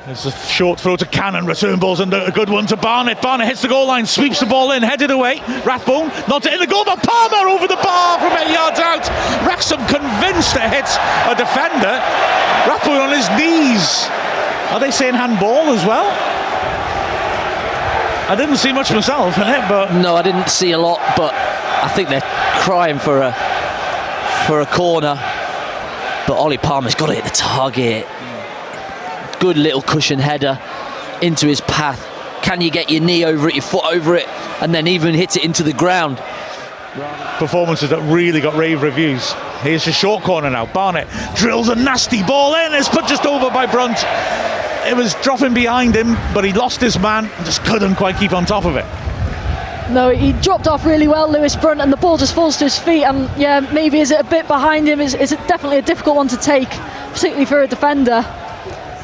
There's a short throw to Cannon, return ball's under a good one to Barnett. Barnett hits the goal line, sweeps the ball in, headed away. Rathbone not in the goal, but Palmer over the bar from 8 yards out. Wrexham convinced to hit a defender. Rathbone on his knees. Are they saying handball as well? I didn't see much myself in it, but no, I didn't see a lot, but I think they're crying for a corner. But Ollie Palmer's got to hit the target. Good little cushion header into his path. Can you get your knee over it, your foot over it, and then even hit it into the ground? Performances that really got rave reviews. Here's a short corner now. Barnett drills a nasty ball in. It's put just over by Brunt. It was dropping behind him, but he lost his man and just couldn't quite keep on top of it. No, he dropped off really well, Lewis Brunt, and the ball just falls to his feet. And yeah, maybe is it a bit behind him? Is it definitely a difficult one to take, particularly for a defender?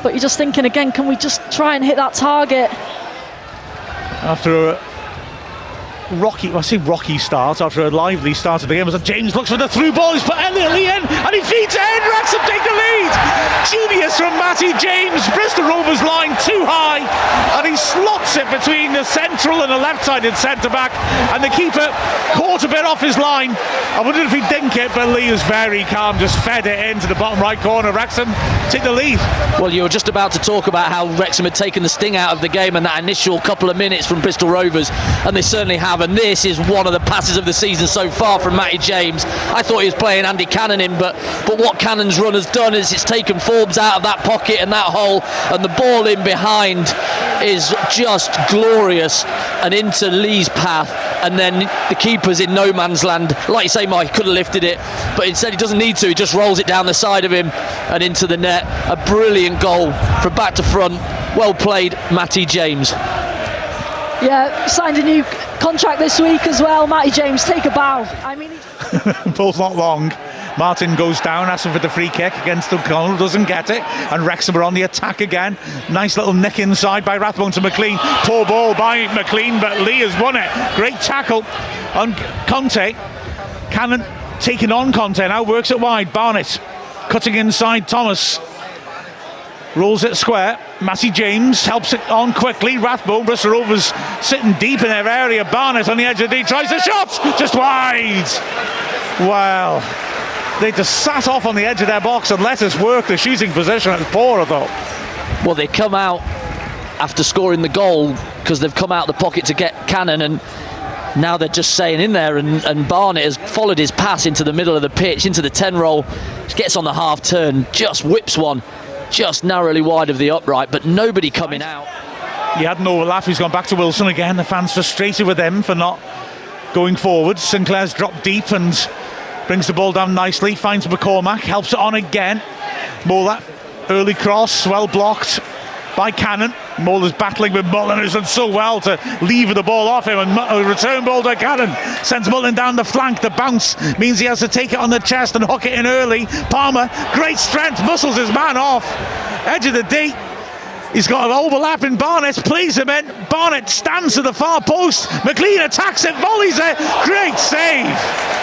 But you're just thinking again, can we just try and hit that target? After a rocky start, after a lively start of the game, James looks for the through ball, he's put Elliot Lee in, and he feeds it in. Wrexham take the lead. Genius from Matty James. Bristol Rovers line too high, and he slots it between the central and the left-sided centre-back, and the keeper caught a bit off his line. I wondered if he'd dink it, but Lee was very calm, just fed it into the bottom right corner. Wrexham take the lead. Well, you were just about to talk about how Wrexham had taken the sting out of the game and that initial couple of minutes from Bristol Rovers, and they certainly have. And this is one of the passes of the season so far from Matty James. I thought he was playing Andy Cannon in, but what Cannon's run has done is it's taken Forbes out of that pocket and that hole, and the ball in behind is just glorious and into Lee's path, and then the keeper's in no man's land. Like you say, Mike, he could have lifted it, but instead he doesn't need to. He just rolls it down the side of him and into the net. A brilliant goal from back to front. Well played, Matty James. Yeah, signed a new contract this week as well. Matty James, take a bow. I mean, ball's not long. Martin goes down, asking for the free kick against O'Connell, doesn't get it, and Wrexham are on the attack again. Nice little nick inside by Rathbone to McLean. Poor ball by McLean, but Lee has won it. Great tackle on Conte. Cannon taking on Conte now, works it wide. Barnett cutting inside Thomas. Rolls it square. Matty James helps it on quickly. Rathbone, Bristol Rovers sitting deep in their area. Barnett on the edge of the D, tries a shot, just wide. Well, they just sat off on the edge of their box and let us work the shooting position. It was poor, I thought. Well, they come out after scoring the goal because they've come out of the pocket to get Cannon, and now they're just staying in there, and Barnett has followed his pass into the middle of the pitch, into the 10 roll, gets on the half turn, just whips one just narrowly wide of the upright, but nobody coming out. He had an overlap. He's gone back to Wilson again. The fans frustrated with him for not going forward. Sinclair's dropped deep and brings the ball down nicely, finds McCormack, helps it on again. Mola, early cross, well blocked by Cannon. Mola's battling with Mullen, who's done so well to lever the ball off him, and a return ball to Cannon sends Mullen down the flank. The bounce means he has to take it on the chest and hook it in early. Palmer, great strength, muscles his man off. Edge of the D. He's got an overlap in Barnett, plays him in. Barnett stands to the far post. McLean attacks it, volleys it. Great save.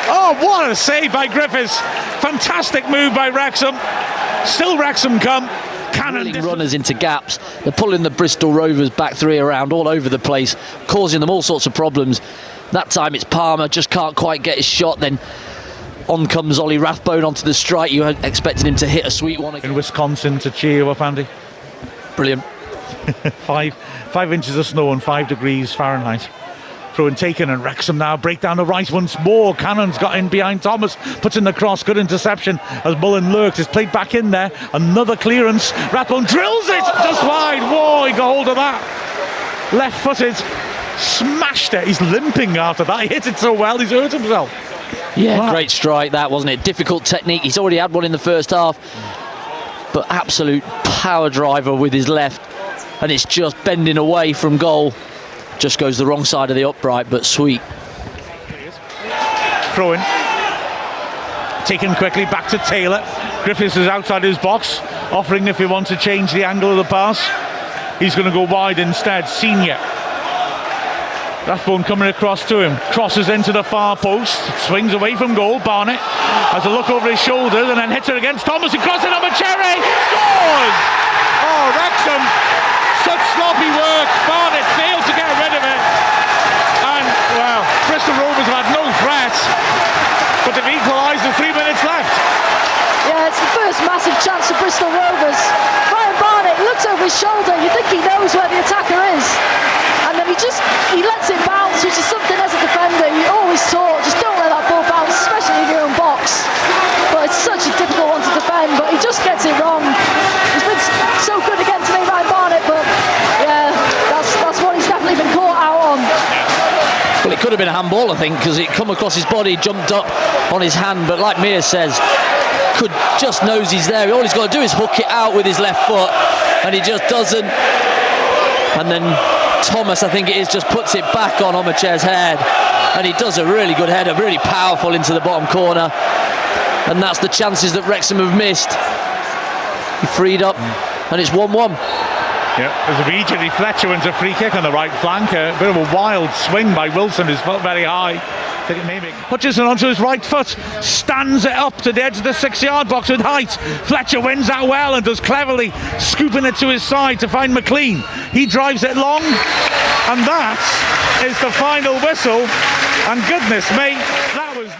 Oh, what a save by Griffiths. Fantastic move by Wrexham. Still Wrexham come. Cannon runners into gaps. They're pulling the Bristol Rovers back three around all over the place, causing them all sorts of problems. That time it's Palmer, just can't quite get his shot. Then on comes Ollie Rathbone onto the strike. You expected him to hit a sweet one again. In Wisconsin to cheer you up, Andy. Brilliant. 5 inches of snow and 5 degrees Fahrenheit. Throw and taken, and Wrexham now break down the right once more. Cannon's got in behind Thomas, puts in the cross, good interception as Mullen lurks. It's played back in there, another clearance. Rathbone drills it just wide. Whoa, he got hold of that. Left footed, smashed it. He's limping after that. He hit it so well, he's hurt himself. Yeah, wow. Great strike that, wasn't it? Difficult technique. He's already had one in the first half, but absolute power driver with his left, and it's just bending away from goal. Just goes the wrong side of the upright, but sweet. Throw in. Taken quickly back to Taylor. Griffiths is outside his box, offering if he wants to change the angle of the pass. He's going to go wide instead. Senior. Rathbone coming across to him. Crosses into the far post. Swings away from goal. Barnett has a look over his shoulders and then hits it against Thomas. He crosses it on Cherry. Scores! Oh, Wrexham shoulder. You think he knows where the attacker is, and then he lets it bounce, which is something as a defender you always taught, just don't let that ball bounce, especially in your own box. But it's such a difficult one to defend, but he just gets it wrong. He's been so good again today, Ryan Barnett, but yeah, that's what he's definitely been caught out on. Well, it could have been a handball, I think, because it come across his body, jumped up on his hand, but like Mia says, could just knows he's there. All he's got to do is hook it out with his left foot, and he just doesn't. And then Thomas, I think it is, just puts it back on Omache's head, and he does a really good header, really powerful into the bottom corner, and that's the chances that Wrexham have missed. He freed up, and it's 1-1. Yeah, as immediately Fletcher wins a free kick on the right flank. A bit of a wild swing by Wilson, his foot very high. Hutchinson onto his right foot, stands it up to the edge of the 6-yard box with height. Fletcher wins that well and does cleverly, scooping it to his side to find McLean. He drives it long, and that is the final whistle. And goodness me, that was